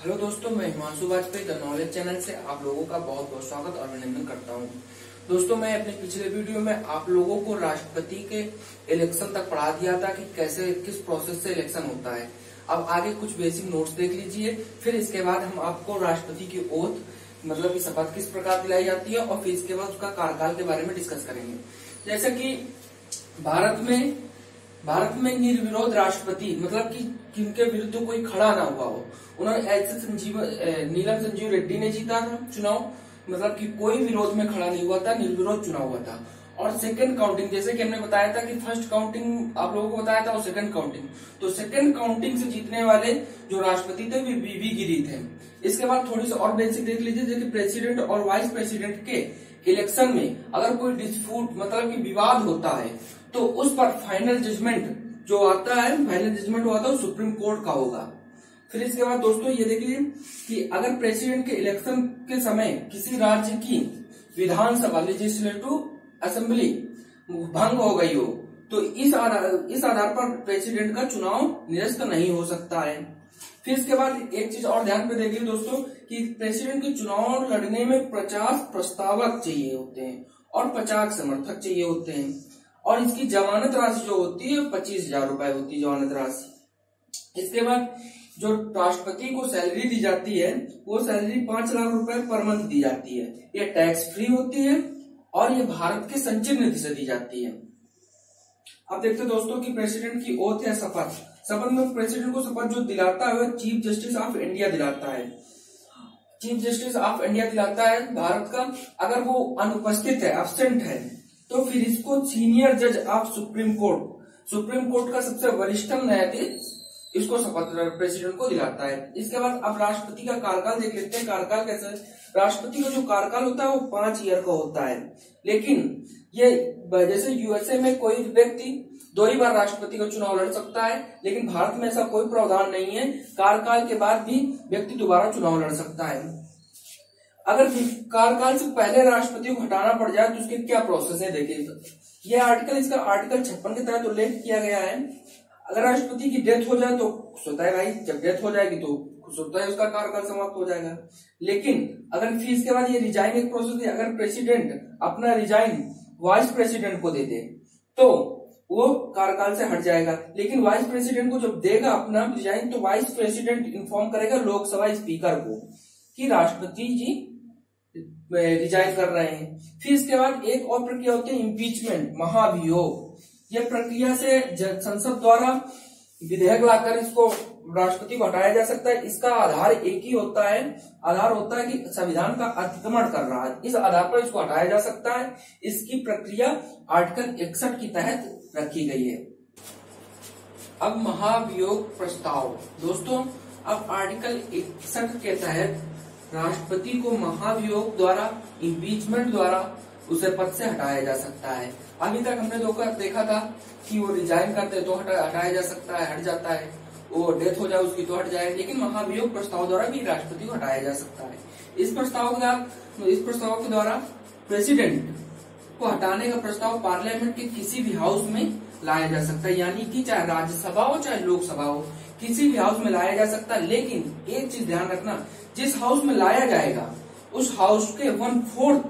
Hello दोस्तों, मैं Himanshu Vajpayee the knowledge channel से आप लोगों का बहुत बहुत स्वागत और अभिनंदन करता हूं। दोस्तों, मैं अपने पिछले वीडियो में आप लोगों को राष्ट्रपति के इलेक्शन तक पढ़ा दिया था कि कैसे किस प्रोसेस से इलेक्शन होता है। अब आगे कुछ बेसिक नोट्स देख लीजिए, फिर इसके बाद हम आपको राष्ट्रपति की ओथ मतलब की शपथ किस प्रकार दिलाई जाती है और फिर इसके बाद उसका कार्यकाल के बारे में डिस्कस करेंगे। जैसे कि भारत में निर्विरोध राष्ट्रपति मतलब कि जिनके विरुद्ध कोई खड़ा ना हुआ हो, उन्होंने ऐसे नीलम संजीव रेड्डी ने जीता था चुनाव, मतलब कि कोई विरोध में खड़ा नहीं हुआ था, निर्विरोध चुनाव हुआ था। और सेकंड काउंटिंग, जैसे कि हमने बताया था कि फर्स्ट काउंटिंग आप लोगों को बताया था और सेकंड काउंटिंग, तो सेकंड काउंटिंग से जीतने वाले जो राष्ट्रपति थे वे वीवी गिरी थे। इसके बाद थोड़ी सी और बेसिक देख लीजिए, जैसे प्रेसिडेंट और वाइस प्रेसिडेंट के इलेक्शन में अगर कोई डिस्प्यूट मतलब कि विवाद होता है तो उस पर फाइनल जजमेंट जो आता है, फाइनल जजमेंट वो आता है सुप्रीम कोर्ट का होगा। फिर इसके बाद दोस्तों ये देखिए कि अगर प्रेसिडेंट के इलेक्शन के समय किसी राज्य की विधानसभा लेजिस्लेटिव असेंबली भंग हो गई हो तो इस आधार पर प्रेसिडेंट का चुनाव निरस्त नहीं हो सकता है। फिर इसके बाद एक चीज और ध्यान पे देखिए दोस्तों कि प्रेसिडेंट के चुनाव लड़ने में 50 प्रस्तावक चाहिए होते हैं और 50 समर्थक चाहिए होते हैं, और इसकी जमानत राशि जो होती है 25,000 रुपए होती है जमानत राशि। इसके बाद जो राष्ट्रपति को सैलरी दी जाती है वो सैलरी 5 लाख रुपए पर मंथ दी जाती है। ये टैक्स फ्री होती है और ये भारत के संचय निधि से दी जाती है। अब देखते हैं दोस्तों कि प्रेसिडेंट की ओथ है शपथ। शपथ में प्रेसिडेंट को शपथ जो दिलाता है वो चीफ जस्टिस ऑफ इंडिया दिलाता है। चीफ जस्टिस ऑफ इंडिया दिलाता है भारत का। अगर वो अनुपस्थित है, एब्सेंट है, तो फिर इसको सीनियर जज ऑफ सुप्रीम कोर्ट का सबसे वरिष्ठतम न्यायाधीश इसको शपथ प्रेसिडेंट को दिलाता है। इसके बाद अब राष्ट्रपति का कार्यकाल देख लेते हैं। कार्यकाल कैसे? राष्ट्रपति का जो कार्यकाल होता है वो 5 ईयर का होता है, लेकिन ये जैसे यूएसए में कोई व्यक्ति 2 ही बार राष्ट्रपति का चुनाव लड़ सकता है, लेकिन भारत में ऐसा कोई प्रावधान नहीं है। कार्यकाल के बाद भी व्यक्ति दोबारा चुनाव लड़ सकता है। अगर कार्यकाल से पहले राष्ट्रपति को हटाना पड़ जाए तो उसके क्या प्रोसेस है देखिए। ये इसका आर्टिकल 56 के तहत उल्लेख किया गया है। अगर राष्ट्रपति की डेथ हो जाए तो होता है भाई, जब डेथ हो जाएगी तो खुश होता है उसका कार्यकाल समाप्त हो जाएगा। लेकिन अगर फिर इसके बाद ये रिजाइन एक प्रोसेस है, अगर प्रेसिडेंट अपना रिजाइन वाइस प्रेसिडेंट को दे दे तो वो कार्यकाल से हट जाएगा। लेकिन वाइस प्रेसिडेंट को जब देगा अपना रिजाइन तो वाइस प्रेसिडेंट इन्फॉर्म करेगा लोकसभा स्पीकर को कि राष्ट्रपति जी रिजाइन कर रहे हैं। फिर इसके बाद एक और प्रक्रिया होती है इम्पीचमेंट, महाभियोग। यह प्रक्रिया से संसद द्वारा विधेयक लाकर इसको राष्ट्रपति को हटाया जा सकता है। इसका आधार एक ही होता है, आधार होता है कि संविधान का अतिक्रमण कर रहा है, इस आधार पर इसको हटाया जा सकता है। इसकी प्रक्रिया आर्टिकल 61 के तहत रखी गई है। अब महाभियोग प्रस्ताव दोस्तों, अब आर्टिकल 61 के तहत राष्ट्रपति को महाभियोग द्वारा, इम्पीचमेंट द्वारा उसे पद से हटाया जा सकता है। अभी तक हमने देखा था कि वो रिजाइन करते तो हटाया जा सकता है, हट जाता है, वो डेथ हो जाए उसकी तो हट जाए, लेकिन महाभियोग प्रस्ताव द्वारा भी राष्ट्रपति को हटाया जा सकता है। इस प्रस्ताव के द्वारा प्रेसिडेंट को हटाने का प्रस्ताव पार्लियामेंट के किसी भी हाउस में लाया जा सकता है, यानी कि चाहे राज्यसभा हो चाहे लोकसभा हो, किसी भी हाउस में लाया जा सकता है। लेकिन एक चीज ध्यान रखना, जिस हाउस में लाया जाएगा उस हाउस के 1/4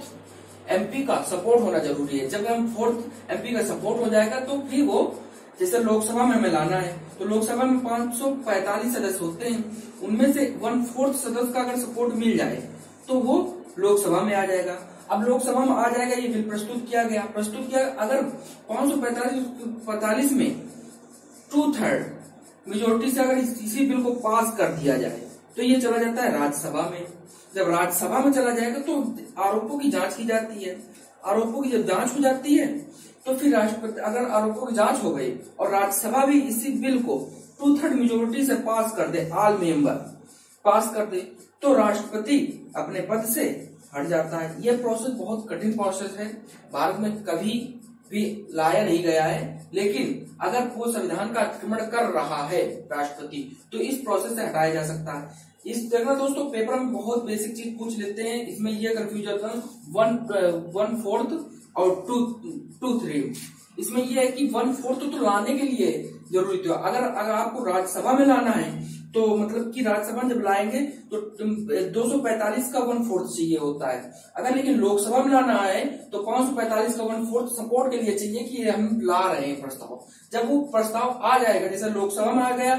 एमपी का सपोर्ट होना जरूरी है। जब 1/4 एमपी का सपोर्ट हो जाएगा तो फिर वो, जैसे लोकसभा में हमें लाना है तो लोकसभा में 545 सदस्य होते हैं, उनमें से 1/4 सदस्य का अगर सपोर्ट मिल जाए तो वो लोकसभा में आ जाएगा। अब लोकसभा में आ जाएगा, ये बिल प्रस्तुत किया। अगर 545 में 2/3 मेजोरिटी से अगर इसी बिल को पास कर दिया जाए तो ये चला जाता है राज्यसभा में। जब राज्यसभा में चला जाएगा तो आरोपों की जांच की जाती है। आरोपों की जब जांच हो जाती है तो फिर राष्ट्रपति, अगर आरोपों की जांच हो गई और राज्यसभा भी इसी बिल को 2/3 मेजोरिटी से पास कर दे, ऑल मेंबर पास कर दे, तो राष्ट्रपति अपने पद से हट जाता है। यह प्रोसेस बहुत कठिन प्रोसेस है, भारत में कभी भी लाया नहीं गया है, लेकिन अगर वो संविधान का अतिक्रमण कर रहा है राष्ट्रपति तो इस प्रोसेस से हटाया जा सकता है। इस तरह दोस्तों पेपर में बहुत बेसिक चीज पूछ लेते हैं, इसमें ये कंफ्यूज होता है 1/4 और 2/3। इसमें ये है कि 1/4 तो लाने के लिए जरूरी थी। अगर आपको राज्यसभा में लाना है तो मतलब कि राज्यसभा जब लाएंगे तो 245 का 1/4 चाहिए होता है। अगर लेकिन लोकसभा में लाना है तो 545 का 1/4 सपोर्ट के लिए चाहिए कि हम ला रहे हैं प्रस्ताव। जब वो प्रस्ताव आ जाएगा, जैसे लोकसभा में आ गया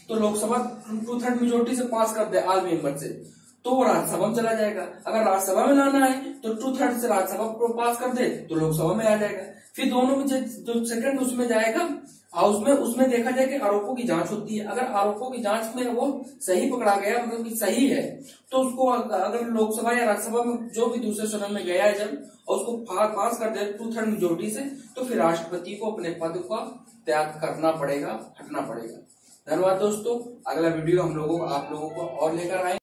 तो लोकसभा 2/3 मेजोरिटी से पास कर दे ऑल मेंबर से, तो वो राज्यसभा में चला जाएगा। अगर राज्यसभा में लाना है तो 2/3 से राज्यसभा को पास कर दे तो लोकसभा में आ जाएगा। फिर दोनों में जो सेकंड उसमें जाएगा हाउस में, उसमें देखा जाए कि आरोपों की जांच होती है। अगर आरोपों की जांच में वो सही पकड़ा गया, मतलब कि सही है, तो उसको अगर लोकसभा या राज्यसभा में जो भी दूसरे सदन में गया है जब, और उसको पास कर दे 2/3 मेजोरिटी से, तो फिर राष्ट्रपति को अपने पद का त्याग करना पड़ेगा, हटना पड़ेगा। धन्यवाद दोस्तों। अगला वीडियो हम लोगों आप लोगों को और लेकर आए।